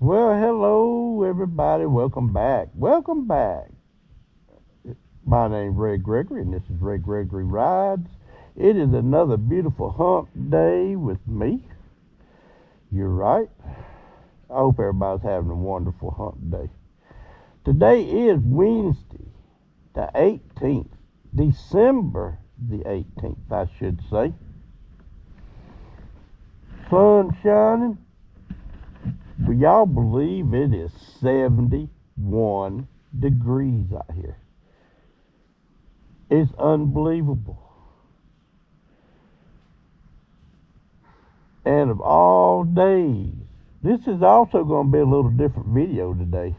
Well, hello, everybody. Welcome back. Welcome back. My name's Ray Gregory, and this is Ray Gregory Rides. It is another beautiful hump day with me. You're right. I hope everybody's having a wonderful hump day. Today is Wednesday, the 18th, December the 18th, I should say. Sun shining. Will y'all believe it is 71 degrees out here? It's unbelievable. And of all days, this is also going to be a little different video today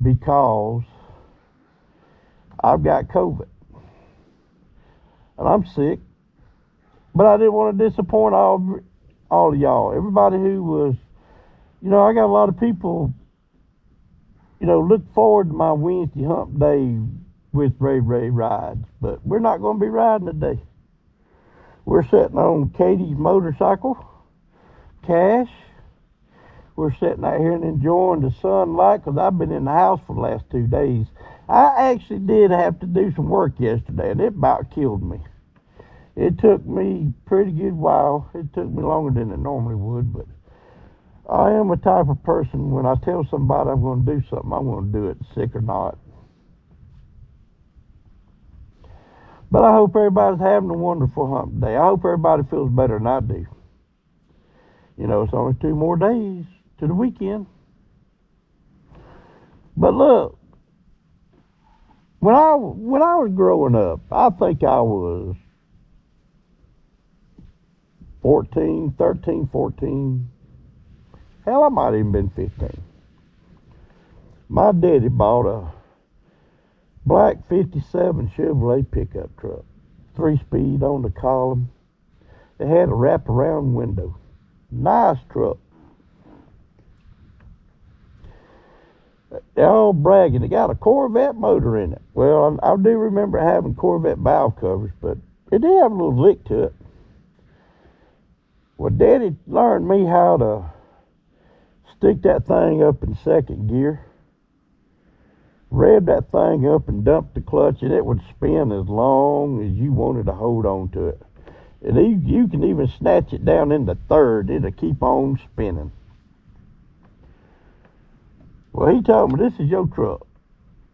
because I've got COVID. And I'm sick. But I didn't want to disappoint all of y'all. Everybody who was, I got a lot of people, look forward to my Wednesday hump day with Ray Rides. But we're not going to be riding today. We're sitting on Katie's motorcycle, Cash. We're sitting out here and enjoying the sunlight because I've been in the house for the last 2 days. I actually did have to do some work yesterday, and it about killed me. It took me a pretty good while. It took me longer than it normally would, but I am a type of person, when I tell somebody I'm going to do something, I'm going to do it, sick or not. But I hope everybody's having a wonderful hump day. I hope everybody feels better than I do. It's only 2 more days to the weekend. But look, when I was growing up, I think I was 13, 14. Hell, I might have even been 15. My daddy bought a black 57 Chevrolet pickup truck, 3-speed on the column. It had a wraparound window. Nice truck. They're all bragging. It got a Corvette motor in it. Well, I do remember having Corvette valve covers, but it did have a little lick to it. Well, Daddy learned me how to stick that thing up in second gear, rev that thing up and dump the clutch, and it would spin as long as you wanted to hold on to it. And you can even snatch it down into third. It'll keep on spinning. Well, he told me, this is your truck.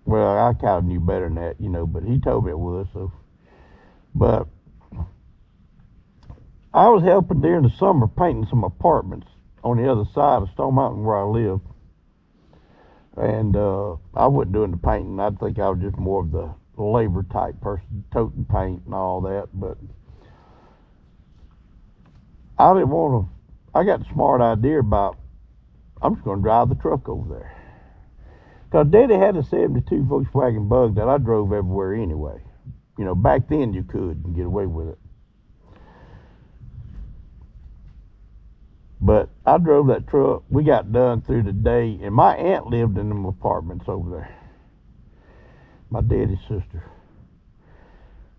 Well, I kind of knew better than that, but he told me it was. But I was helping during the summer painting some apartments on the other side of Stone Mountain where I live. And I wasn't doing the painting. I think I was just more of the labor type person, toting paint and all that. But I didn't want to, I got the smart idea about, I'm just going to drive the truck over there. Because Daddy had a 72 Volkswagen Bug that I drove everywhere anyway. Back then you could and get away with it. But I drove that truck. We got done through the day, and my aunt lived in them apartments over there. My daddy's sister.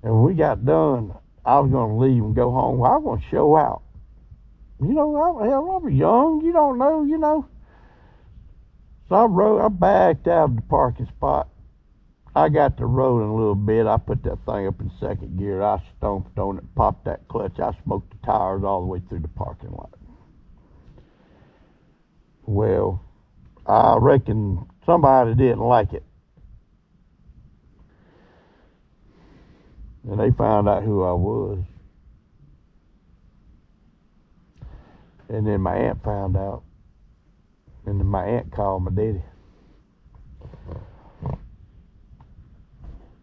And when we got done, I was going to leave and go home. Well, I was going to show out. I was young. You don't know. So I backed out of the parking spot. I got to rolling a little bit. I put that thing up in second gear. I stomped on it, popped that clutch. I smoked the tires all the way through the parking lot. Well, I reckon somebody didn't like it. And they found out who I was. And then my aunt found out. And then my aunt called my daddy.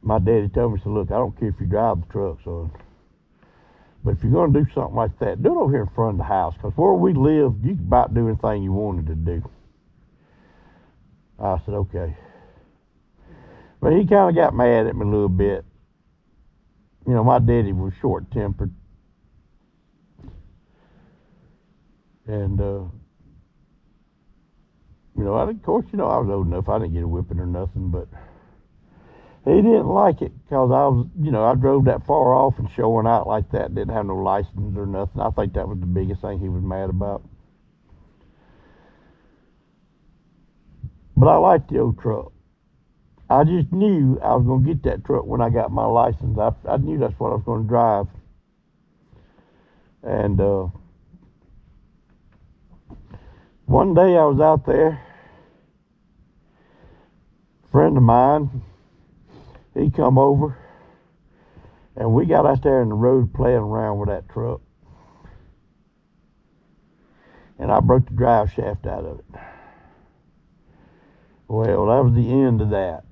My daddy told me, said, look, I don't care if you drive the truck, son. But if you're going to do something like that, do it over here in front of the house. Because where we live, you can about do anything you wanted to do. I said, okay. But he kind of got mad at me a little bit. My daddy was short-tempered. And, of course, I was old enough. I didn't get a whipping or nothing, but he didn't like it because I drove that far off and showing out like that. Didn't have no license or nothing. I think that was the biggest thing he was mad about. But I liked the old truck. I just knew I was going to get that truck when I got my license. I knew that's what I was going to drive. And one day I was out there. A friend of mine, he come over. And we got out there in the road playing around with that truck. And I broke the drive shaft out of it. Well, that was the end of that.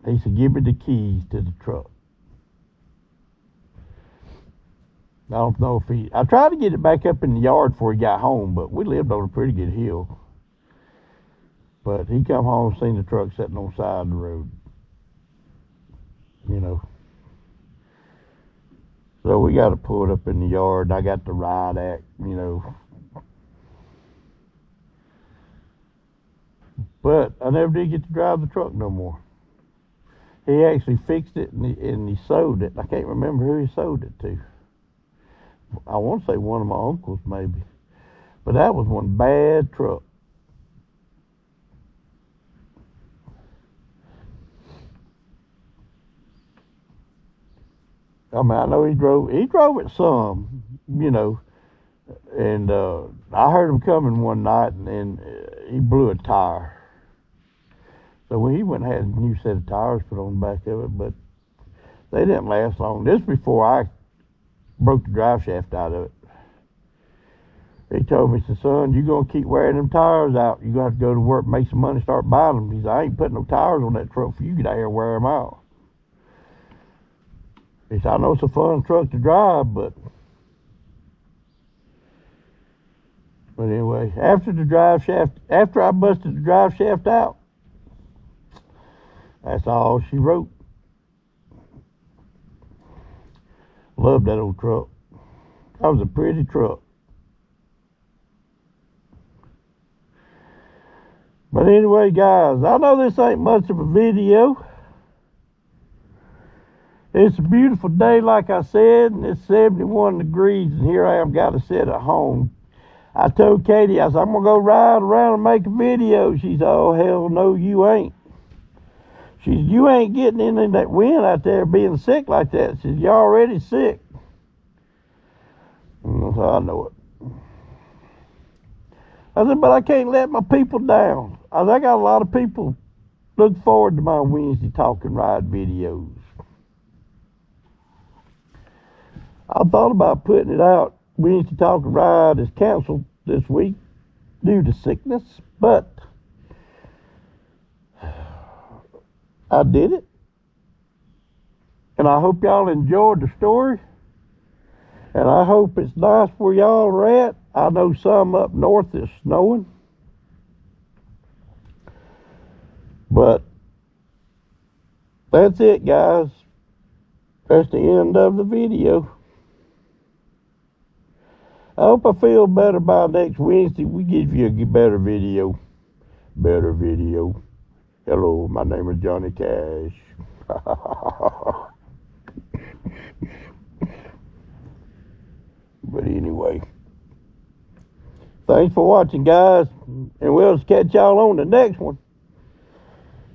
He said, give me the keys to the truck. I don't know if I tried to get it back up in the yard before he got home, but we lived on a pretty good hill. But he come home and seen the truck sitting on the side of the road. You know. So we got to pull it up in the yard, and I got the riot act, you know. But I never did get to drive the truck no more. He actually fixed it, and he sold it. I can't remember who he sold it to. I want to say one of my uncles, maybe. But that was one bad truck. I mean, I know he drove it some, you know, and I heard him coming one night, and he blew a tire. So when he went and had a new set of tires put on the back of it, but they didn't last long. This before I broke the drive shaft out of it. He told me, he said, son, you're going to keep wearing them tires out. You're going to have to go to work, make some money, start buying them. He said, I ain't putting no tires on that truck for you to get out here and wear them out. He said, I know it's a fun truck to drive, but anyway, after I busted the drive shaft out, that's all she wrote. Loved that old truck. That was a pretty truck. But anyway, guys, I know this ain't much of a video. It's a beautiful day, like I said, and it's 71 degrees, and here I am, got to sit at home. I told Katie, I said, I'm going to go ride around and make a video. She said, oh, hell no, you ain't. She said, you ain't getting in that wind out there being sick like that. She said, you're already sick. And I said, I know it. I said, but I can't let my people down. I said, I got a lot of people look forward to my Wednesday Talk and Ride videos. I thought about putting it out. Wednesday Talk and Ride is canceled this week due to sickness, but I did it. And I hope y'all enjoyed the story. And I hope it's nice where y'all are at. I know some up north is snowing. But that's it, guys. That's the end of the video. I hope I feel better by next Wednesday. We give you a better video. Better video. Hello, my name is Johnny Cash. But anyway, thanks for watching, guys, and we'll catch y'all on the next one.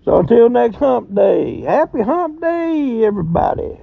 So until next Hump Day, happy Hump Day, everybody.